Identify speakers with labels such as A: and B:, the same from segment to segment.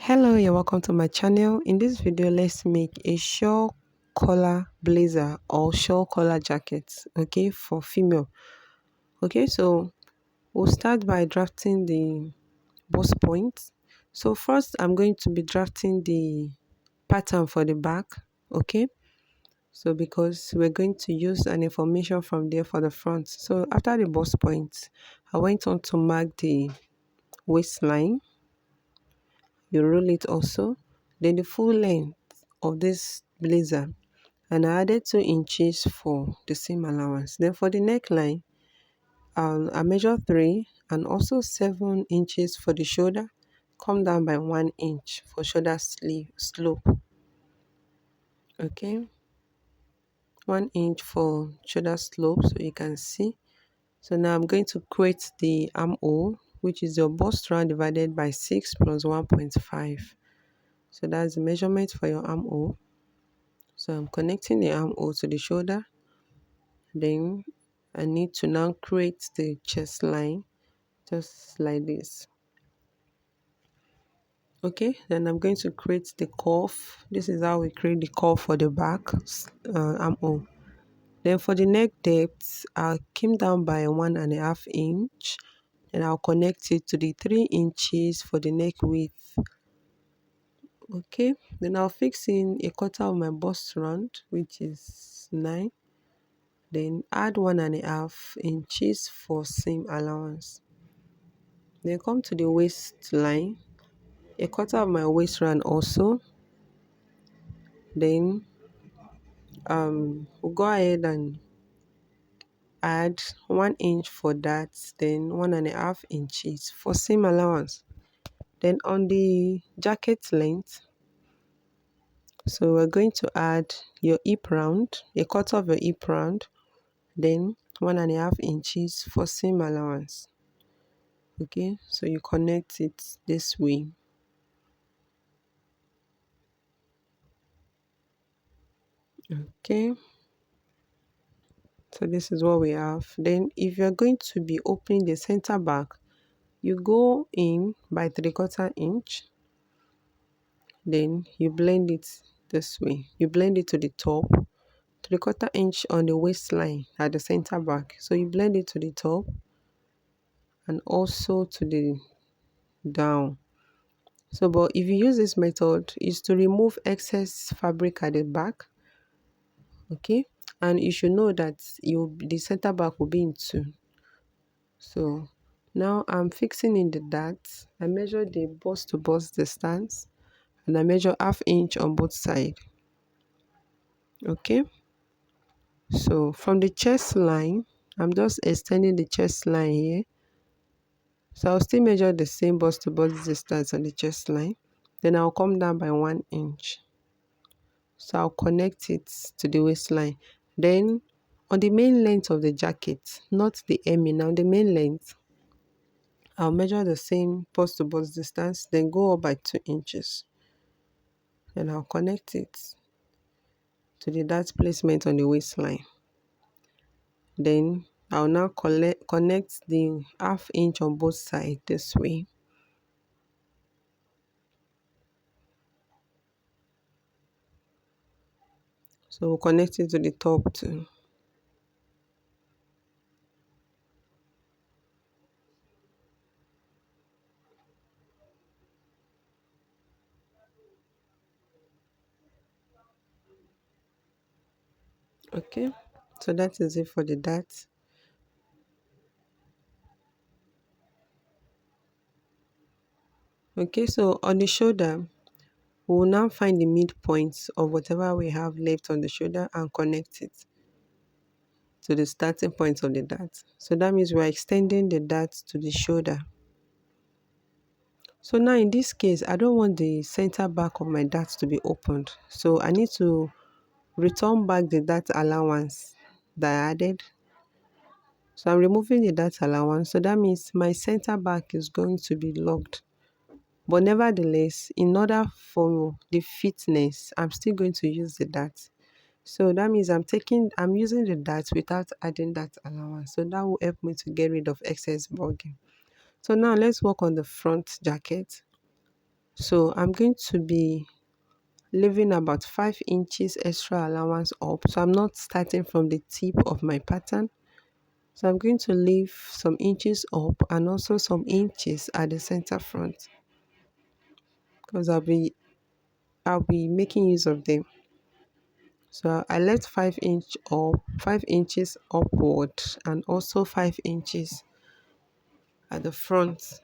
A: Hello, you're welcome to my channel. In this video, let's make a shawl collar blazer or shawl collar jacket, okay, for female. Okay, so we'll start by drafting the bust point. So first, I'm going to be drafting the pattern for the back, okay. So because we're going to use an information from there for the front. So after the bust point, I went on to mark the waistline. You roll it also, then the full length of this blazer, and I added 2 inches for the seam allowance. Then for the neckline, I measure 3 and also 7 inches for the shoulder. Come down by 1 inch for shoulder sleeve slope. Okay, 1 inch for shoulder slope, so you can see. So now I'm going to create the armhole, which is your bust round divided by 6 plus 1.5. So that's the measurement for your armhole. So I'm connecting the armhole to the shoulder. Then I need to now create the chest line just like this. Okay, then I'm going to create the cuff. This is how we create the cuff for the back armhole. Then for the neck depth, I'll came down by 1.5 inch, and I'll connect it to the 3 inches for the neck width. Okay, then I'll fix in a quarter of my bust round, which is 9. Then add 1.5 inches for seam allowance. Then come to the waistline, a quarter of my waist round also. Then we'll go ahead and add 1 inch for that, then 1.5 inches for seam allowance. Then on the jacket length, so we're going to add your hip round, a quarter of your hip round, then 1.5 inches for seam allowance. Okay, so you connect it this way. Okay, so this is what we have. Then if you're going to be opening the center back, you go in by 3/4 inch, then you blend it this way. You blend it to the top, 3/4 inch on the waistline at the center back. So you blend it to the top and also to the down. So but if you use this method, is to remove excess fabric at the back. Okay, and you should know that the center back will be in 2. So now I'm fixing in the dart. I measure the bust to bust distance, and I measure 1/2 inch on both sides. Okay, so from the chest line, I'm just extending the chest line here. So I'll still measure the same bust to bust distance on the chest line. Then I'll come down by 1 inch. So I'll connect it to the waistline. Then on the main length of the jacket, not the hemming, now the main length, I'll measure the same bust to bust distance, then go up by 2 inches. Then I'll connect it to the dart placement on the waistline. Then I'll now connect the 1/2 inch on both sides this way. So we'll connect it to the top too. Okay, so that is it for the dart. Okay, so on the shoulder, we will now find the midpoint of whatever we have left on the shoulder and connect it to the starting point of the dart. So that means we're extending the dart to the shoulder. So now in this case, I don't want the center back of my dart to be opened. So I need to return back the dart allowance that I added. So I'm removing the dart allowance. So that means my center back is going to be locked. But nevertheless, in order for the fitness, I'm still going to use the dart. So that means I'm using the dart without adding that allowance. So that will help me to get rid of excess bulging. So now let's work on the front jacket. So I'm going to be leaving about 5 inches extra allowance up. So I'm not starting from the tip of my pattern. So I'm going to leave some inches up and also some inches at the center front, because I'll be making use of them. So I left 5 inches upward and also 5 inches at the front.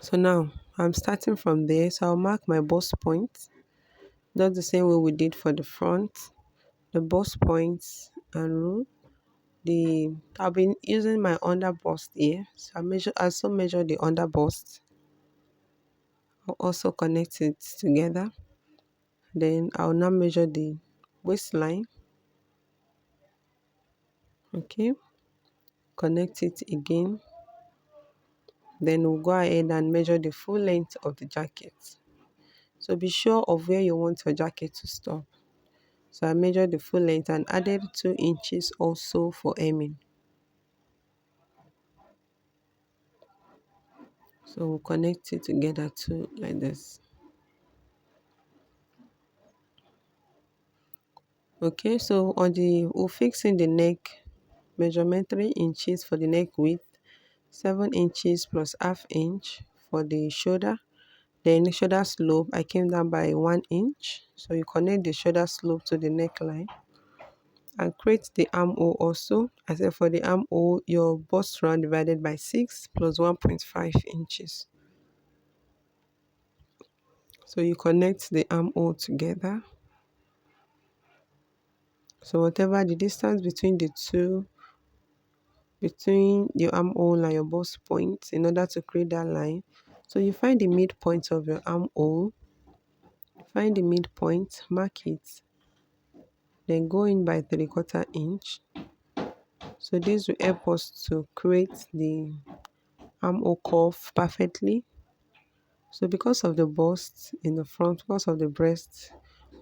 A: So now I'm starting from there. So I'll mark my bust point. That's the same way we did for the front. The bust points and rule. I've been using my under bust here. So I also measure the under bust. I'll also connect it together. Then I'll now measure the waistline. Okay, connect it again. Then we'll go ahead and measure the full length of the jacket. So be sure of where you want your jacket to stop. So I measured the full length and added 2 inches also for hemming. So we'll connect it together too, like this. Okay, so we'll fix in the neck measurement, 3 inches for the neck width, 7 inches plus half inch for the shoulder. Then shoulder slope, I came down by 1 inch. So you connect the shoulder slope to the neckline and create the armhole also. I said for the armhole, your bust round divided by 6 plus 1.5 inches. So you connect the armhole together. So whatever the distance between the two, between your armhole and your bust point, in order to create that line. So you find the midpoint of your armhole, find the midpoint, mark it, then go in by 3/4 inch. So this will help us to create the armhole curve perfectly. So because of the bust in the front, because of the breast,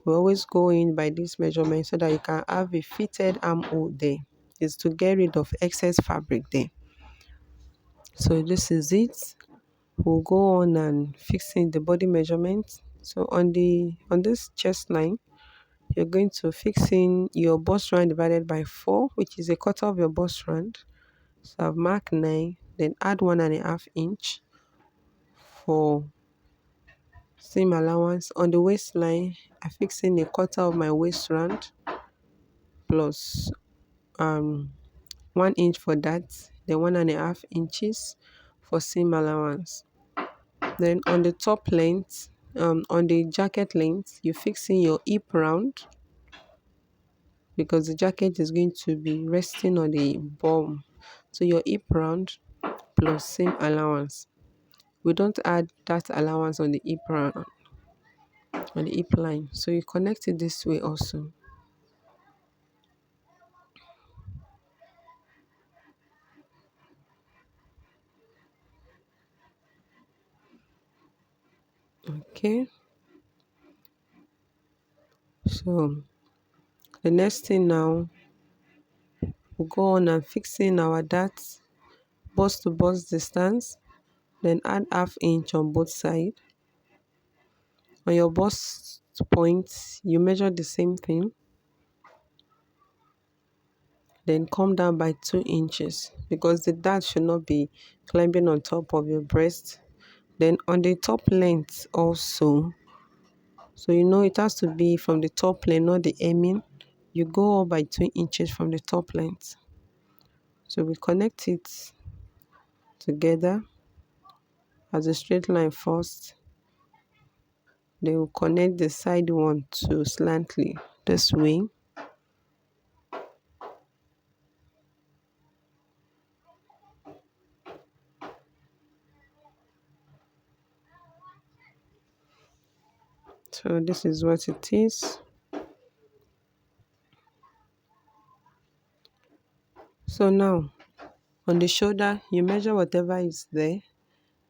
A: we always go in by this measurement so that you can have a fitted armhole there. It's to get rid of excess fabric there. So this is it. We'll go on and fixing the body measurement. So on this chest line, you're going to fix in your bust round divided by 4, which is a quarter of your bust round. So I've marked 9, then add 1.5 inch for seam allowance. On the waistline, I fix in a quarter of my waist round plus 1 inch for that, then 1.5 inches for seam allowance. Then on the top length, on the jacket length, you fix in your hip round, because the jacket is going to be resting on the bum. So your hip round plus seam allowance. We don't add that allowance on the hip round, on the hip line. So you connect it this way also. Okay. So the next thing now, we'll go on and fixing our that bust to bust distance, then add half inch on both sides. On your bust point, you measure the same thing, then come down by 2 inches, because the dart should not be climbing on top of your breast. Then on the top length also, so you know it has to be from the top length, not the hemming. You go up by 2 inches from the top length. So we connect it together as a straight line first. Then we'll connect the side one to slantly this way. So this is what it is. So now on the shoulder, you measure whatever is there,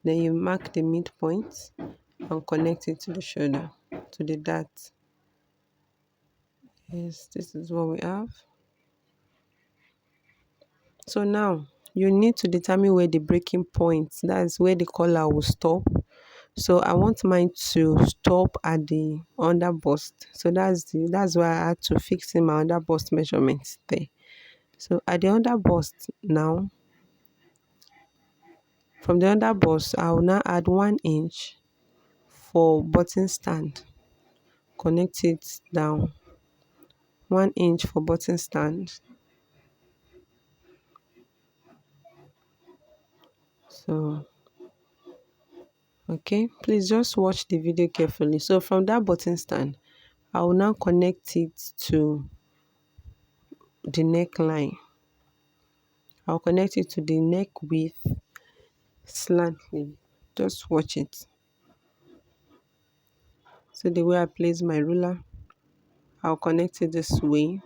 A: then you mark the midpoint and connect it to the shoulder, to the dart. Yes, this is what we have. So now you need to determine where the breaking point, that's where the collar will stop. So I want mine to stop at the under bust. So that's why I had to fix in my under bust measurements there. So at the under bust now, from the under bust, I will now add 1 inch for button stand. Connect it down. 1 inch for button stand. So okay, please just watch the video carefully. So from that button stand, I will now connect it to the neckline. I'll connect it to the neck width slightly. Just watch it. So the way I place my ruler, I'll connect it this way.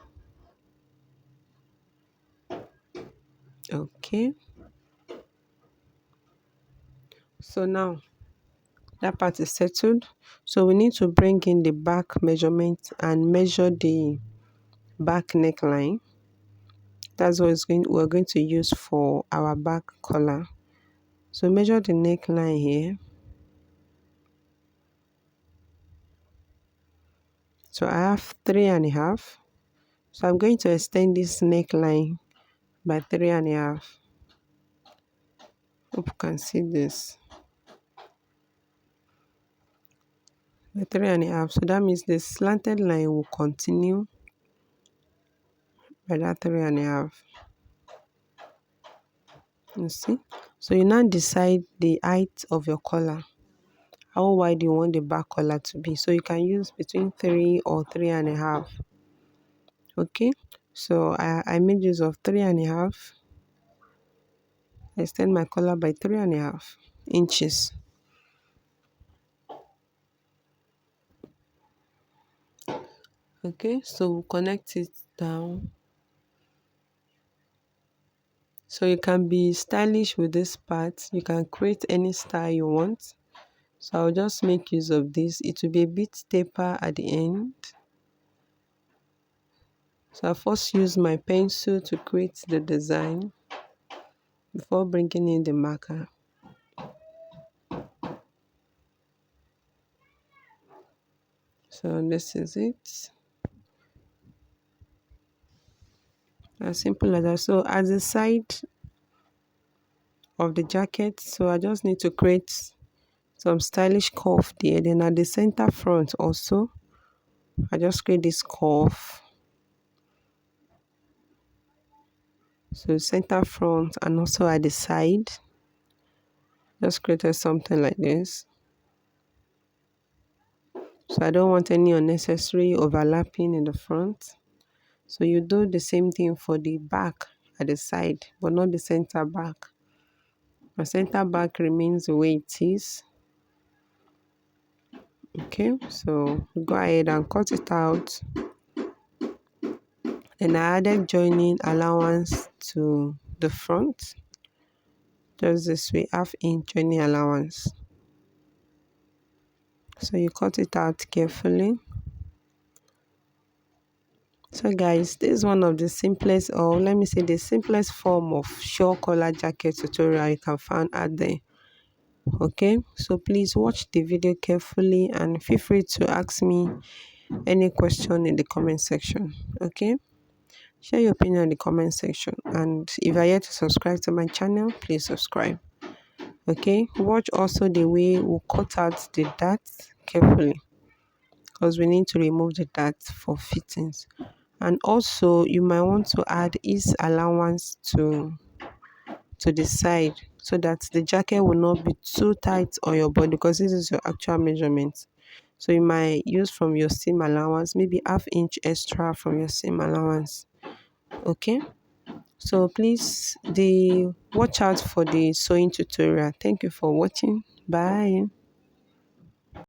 A: Okay. So now that part is settled. So we need to bring in the back measurement and measure the back neckline. That's what we're going to use for our back collar. So measure the neckline here. So I have 3.5. So I'm going to extend this neckline by 3.5. Hope you can see this. By 3.5. So that means the slanted line will continue by that 3.5. You see? So you now decide the height of your collar. How wide you want the back collar to be. So you can use between 3 or 3.5. Okay? So I made use of 3.5. Extend my collar by 3.5 inches. Okay, so we'll connect it down. So you can be stylish with this part. You can create any style you want. So I'll just make use of this. It will be a bit taper at the end. So I first use my pencil to create the design before bringing in the marker. So this is it. As simple as that. So at the side of the jacket, so I just need to create some stylish curve there. Then at the center front also, I just create this curve. So center front and also at the side, just created something like this. So I don't want any unnecessary overlapping in the front. So you do the same thing for the back at the side, but not the center back. My center back remains the way it is. Okay, so go ahead and cut it out. Then I added joining allowance to the front. Just this way, 1/2 inch joining allowance. So you cut it out carefully. So guys, this is one of the simplest, or let me say the simplest form of shawl collar jacket tutorial you can find out there. Okay, so please watch the video carefully and feel free to ask me any question in the comment section. Okay, share your opinion in the comment section, and if you are yet to subscribe to my channel, please subscribe. Okay, watch also the way we cut out the darts carefully, because we need to remove the darts for fittings. And also you might want to add ease allowance to the side, so that the jacket will not be too tight on your body, because this is your actual measurement. So you might use from your seam allowance, maybe 1/2 inch extra from your seam allowance. Okay, so please watch out for the sewing tutorial. Thank you for watching. Bye.